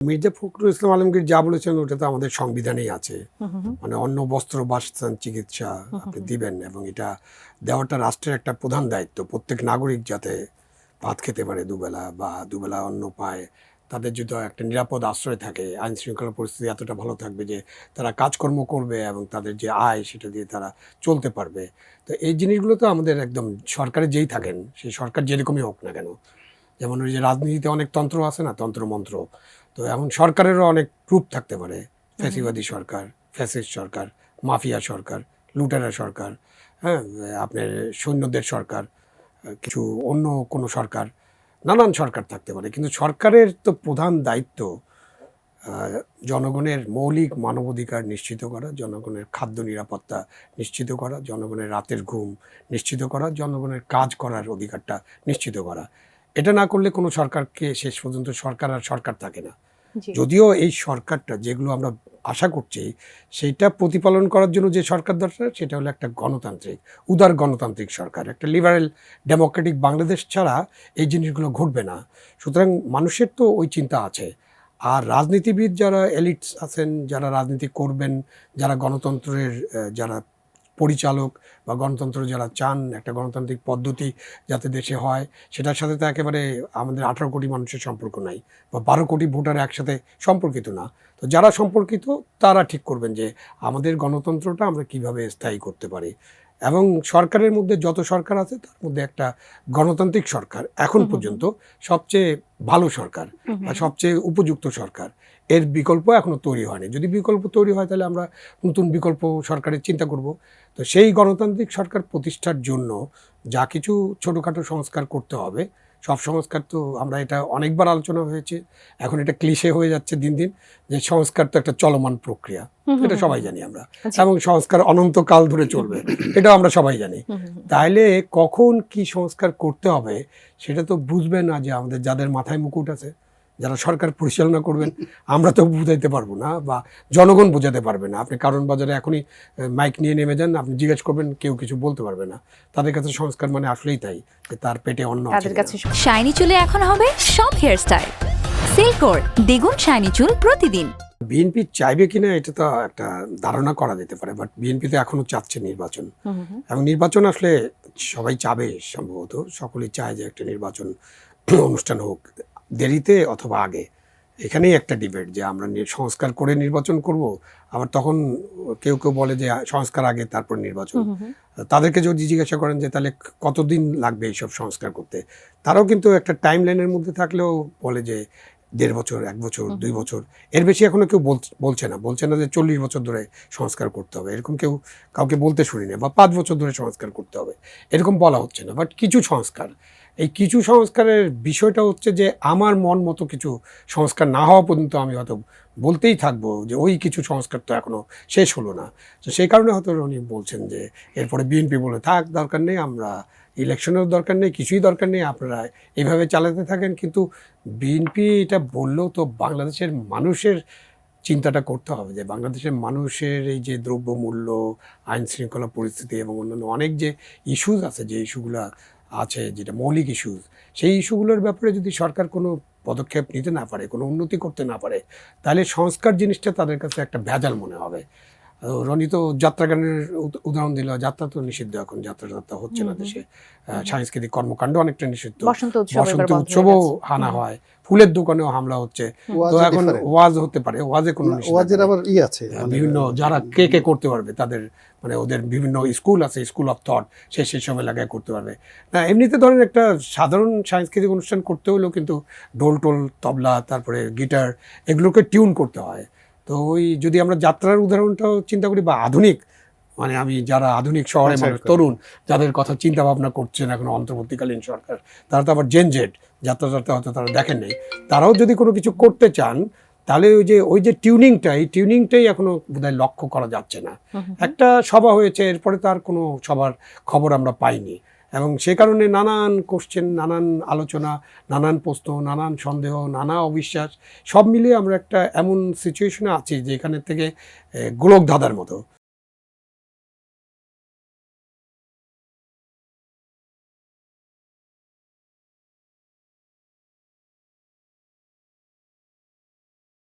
মির্জা ফখরুল ইসলাম আলমগীর যা বলেছেন ওটা তো আমাদের সংবিধানেই আছে। মানে অন্ন, বস্ত্র, বাসস্থান, চিকিৎসা আপনি দিবেন এবং এটা দেওয়াটা রাষ্ট্রের একটা প্রধান দায়িত্ব। প্রত্যেক নাগরিক যাতে ভাত খেতে পারে দুবেলা বা দুবেলা অন্ন পায়, তাদের যদি একটা নিরাপদ আশ্রয় থাকে, আইন শৃঙ্খলা পরিস্থিতি এতটা ভালো থাকবে যে তারা কাজকর্ম করবে এবং তাদের যে আয় সেটা দিয়ে তারা চলতে পারবে। তো এই জিনিসগুলো তো আমাদের একদম সরকারে যেই থাকেন, সেই সরকার যেরকমই হোক না কেন, যেমন ওই যে রাজনীতিতে অনেক তন্ত্র আছে না, তন্ত্রমন্ত্র, তো এমন সরকারেরও অনেক রূপ থাকতে পারে। ফ্যাসিবাদী সরকার, ফ্যাসিস্ট সরকার, মাফিয়া সরকার, লুটেরা সরকার, হ্যাঁ, আপনার সৈন্যদের সরকার, কিছু অন্য কোনো সরকার, নানান সরকার থাকতে পারে। কিন্তু সরকারের তো প্রধান দায়িত্ব জনগণের মৌলিক মানবাধিকার নিশ্চিত করা, জনগণের খাদ্য নিরাপত্তা নিশ্চিত করা, জনগণের রাতের ঘুম নিশ্চিত করা, জনগণের কাজ করার অধিকারটা নিশ্চিত করা। এটা না করলে কোনো সরকারকে শেষ পর্যন্ত সরকার আর সরকার থাকে না। যদিও এই সরকারটা যেগুলো আমরা আশা করছি সেইটা প্রতিপালন করার জন্য যে সরকার দরকার সেটা হলো একটা গণতান্ত্রিক, উদার গণতান্ত্রিক সরকার। একটা লিবারেল ডেমোক্রেটিক বাংলাদেশ ছাড়া এই জিনিসগুলো ঘটবে না। সুতরাং মানুষের তো ওই চিন্তা আছে। আর রাজনীতিবিদ যারা এলিটস আছেন, যারা রাজনীতি করবেন, যারা গণতন্ত্রের যারা পরিচালক বা গণতন্ত্র যারা চান, একটা গণতান্ত্রিক পদ্ধতি যাতে দেশে হয়, সেটার সাথে তো একেবারে আমাদের 18 কোটি মানুষের সম্পর্ক নাই বা 12 কোটি ভোটার একসাথে সম্পর্কিত না। তো যারা সম্পর্কিত তারা ঠিক করবেন যে আমাদের গণতন্ত্রটা আমরা কিভাবে স্থায়ী করতে পারি। এবং সরকারের মধ্যে যত সরকার আছে তার মধ্যে একটা গণতান্ত্রিক সরকার এখন পর্যন্ত সবচেয়ে ভালো সরকার বা সবচেয়ে উপযুক্ত সরকার। এর বিকল্প এখনো তৈরি হয়নি। যদি বিকল্প তৈরি হয় তাহলে আমরা নতুন বিকল্প সরকারের চিন্তা করব। তো সেই গণতান্ত্রিক সরকার প্রতিষ্ঠার জন্য যা কিছু ছোটোখাটো সংস্কার করতে হবে, সব সংস্কার তো আমরা এটা অনেকবার আলোচনা হয়েছে, এখন এটা ক্লিশে হয়ে যাচ্ছে দিন দিন যে সংস্কার তো একটা চলমান প্রক্রিয়া, এটা সবাই জানি আমরা, এবং সংস্কার অনন্তকাল ধরে চলবে, এটাও আমরা সবাই জানি। তাইলে কখন কি সংস্কার করতে হবে সেটা তো বুঝবে না যে আমাদের যাদের মাথায় মুকুট আছে, যারা সরকার পরিচালনা করবেন, আমরা তো বুঝাইতে পারবো না বা জনগণ বোঝাতে পারবে না। আপনি কারণ বাজারে এখনই মাইক নিয়ে নেমে যান, আপনি জিজ্ঞেস করবেন, কেউ কিছু বলতে পারবে না। তাদের কাছে সংস্কার মানে আসলেই তাই যে তার পেটে অন্ন আছে। শাইনি চুলে এখন হবে সব হেয়ার স্টাইল। সিল্কোর দ্বিগুণ শাইনি চুল প্রতিদিন। বিএনপি চাইবে কিনা এটা তো একটা ধারণা করা যেতে পারে, বাট বিএনপি তো এখনো চাচ্ছে নির্বাচন, এবং নির্বাচন আসলে সবাই চাবে, সম্ভবত সকলেই চায় যে একটা নির্বাচন অনুষ্ঠান হোক, দেরিতে অথবা আগে। এখানেই একটা ডিবেট যে আমরা সংস্কার করে নির্বাচন করব, আবার তখন কেউ কেউ বলে যে সংস্কার আগে তারপর নির্বাচন। তাদেরকে যদি জিজ্ঞাসা করেন যে তাহলে কতদিন লাগবে এইসব সংস্কার করতে, তারাও কিন্তু একটা টাইম লাইনের মধ্যে থাকলেও বলে যে 1.5 বছর, 1 বছর, 2 বছর, এর বেশি এখনো কেউ বলছে না যে 40 বছর ধরে সংস্কার করতে হবে, এরকম কেউ কাউকে বলতে শুনি না, বা 5 বছর ধরে সংস্কার করতে হবে এরকম বলা হচ্ছে না। বাট কিছু সংস্কার, এই কিছু সংস্কারের বিষয়টা হচ্ছে যে আমার মন মতো কিছু সংস্কার না হওয়া পর্যন্ত আমি হয়তো বলতেই থাকবো যে ওই কিছু সংস্কার তো এখনো শেষ হলো না। তো সেই কারণে হয়তো উনি বলছেন যে এরপরে বিএনপি বলে থাক, দরকার নেই, আমরা ইলেকশনের দরকার নেই, কিছুই দরকার নেই, আপনারা এইভাবে চালাতে থাকেন। কিন্তু বিএনপি এটা বললেও তো বাংলাদেশের মানুষের চিন্তাটা করতে হবে যে বাংলাদেশের মানুষের এই যে দ্রব্যমূল্য, আইন শৃঙ্খলা পরিস্থিতি এবং অন্যান্য অনেক যে ইস্যুজ আছে, যে ইস্যুগুলো আছে, যেটা মৌলিক ইস্যুজ, সেই ইস্যুগুলোর ব্যাপারে যদি সরকার কোনো পদক্ষেপ নিতে না পারে, কোনো উন্নতি করতে না পারে, তাহলে সংস্কার জিনিসটা তাদের কাছে একটা ভেজাল মনে হবে। রনি তো যাত্রা গানের উদাহরণ দিল, যাত্রা তো নিষিদ্ধ, এখন যাত্রা হচ্ছে না দেশে, সাংস্কৃতিক কর্মকাণ্ড অনেকটা নিষিদ্ধ, বসন্ত উৎসবও হানা হয়, ফুলের দোকানেও হামলা হচ্ছে। তো এখন ওয়াজ হতে পারে, ওয়াজে কোনো ওয়াজের আবার আছে, বিভিন্ন যারা কে করতে পারবে তাদের, মানে ওদের বিভিন্ন স্কুল আছে, স্কুল অফ থট, সেই সব এলাকায় করতে পারবে না। এমনিতে ধরেন একটা সাধারণ সাংস্কৃতিক অনুষ্ঠান করতে হলেও কিন্তু ঢোল টোল, তবলা, তারপরে গিটার, এগুলোকে টিউন করতে হয়। তো ওই যদি আমরা যাত্রার উদাহরণটাও চিন্তা করি, বা আধুনিক, মানে আমি যারা আধুনিক শহরে মানুষ, তরুণ যাদের কথা চিন্তা ভাবনা করছেন এখন অন্তর্বর্তীকালীন সরকার, তারা তো আবার জেনজেড, যাত্রা হয়তো তারা দেখেন নেই, তারাও যদি কোনো কিছু করতে চান তাহলে ওই যে টিউনিংটাই এখনো বোধহয় লক্ষ্য করা যাচ্ছে না। একটা সভা হয়েছে, এরপরে তার কোনো সবার খবর আমরা পাইনি, এবং সে কারণে নানান কোশ্চেন, নানান আলোচনা, নানান প্রশ্ন, নানান সন্দেহ, নানা অবিশ্বাস, সব মিলিয়ে আমরা একটা এমন সিচুয়েশনে আছি যে এখানে থেকে গোলক ধাঁধার মতো।